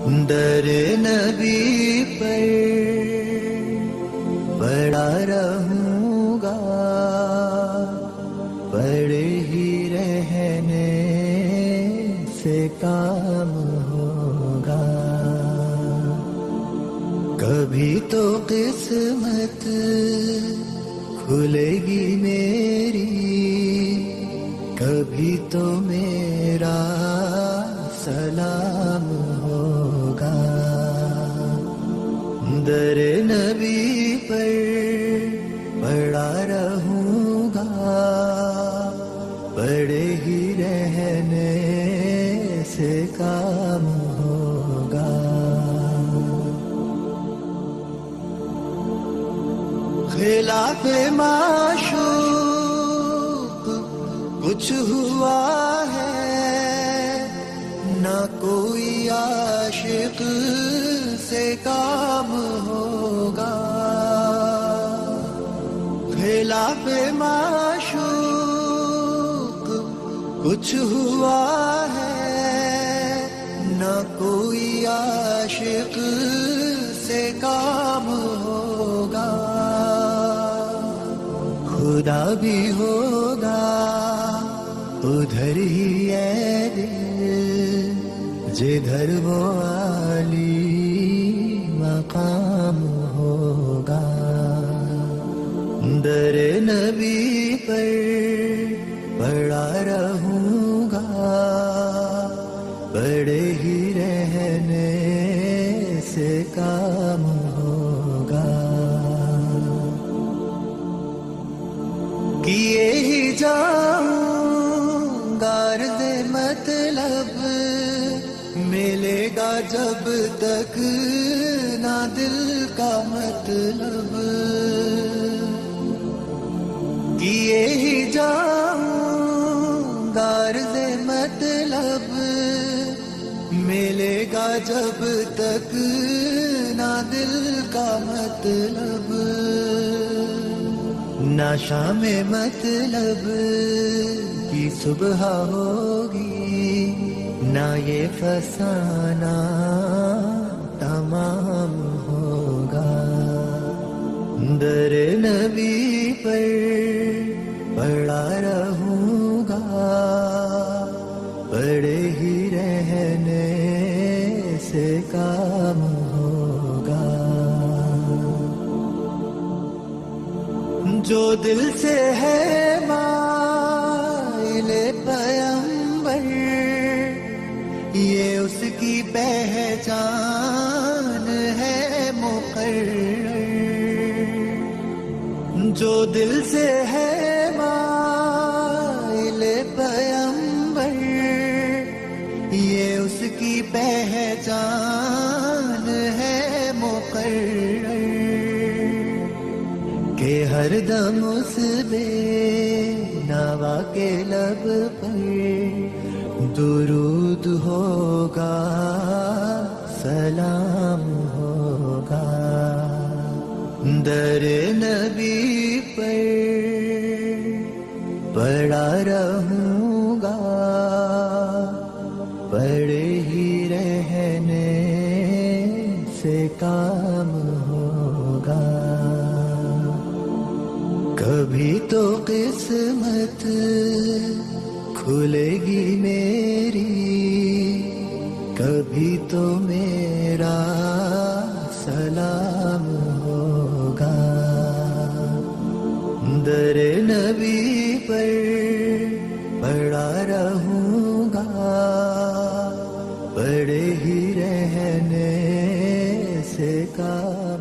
در نبی پر پڑا رہوں گا، پڑے ہی رہنے سے کام ہوگا. کبھی تو قسمت کھلے گی میری، کبھی تو میرا سلام ہوگا. در نبی پر پڑا رہوں گا، پڑے ہی رہنے سے کام ہوگا. خلاف معشوق کچھ ہوا ہے، نہ کوئی عاشق سے کام ہوگا. خلاف معشوق کچھ ہوا ہے، نہ کوئی عاشق سے کام ہوگا. خدا بھی ہوگا ادھر ہی ہے دل، جدھر وہ عالی مقام ہوگا. در نبی پر پڑا رہوں گا، پڑے ہی رہنے سے کام ہوگا. کیے ہی جاؤں غرض مطلب، ملے گا جب تک نہ دل کا مطلب. کیے ہی جاؤں غرض مطلب، ملے گا جب تک نہ دل کا مطلب. نہ شام مطلب کی صبح ہوگی، نہ یہ فسانہ تمام ہوگا. در نبی پر پڑا رہوں گا، پڑے ہی رہنے سے کام ہوگا. جو دل سے ہے مائل پیمبر، یہ اس کی پہچان ہے مقرر. جو دل سے ہے مائل پیمبر، یہ اس کی پہچان ہے مقرر. کہ ہر دم اس بے نوا کے لب پر درود ہوگا، سلام ہوگا. در نبی پر پڑا رہوں گا، پڑے ہی رہنے سے کام ہوگا. کبھی تو قسمت کھلے گی میری، کبھی تو میرا سلام ہوگا. در نبی پر پڑا رہوں گا، پڑے ہی رہنے سے کام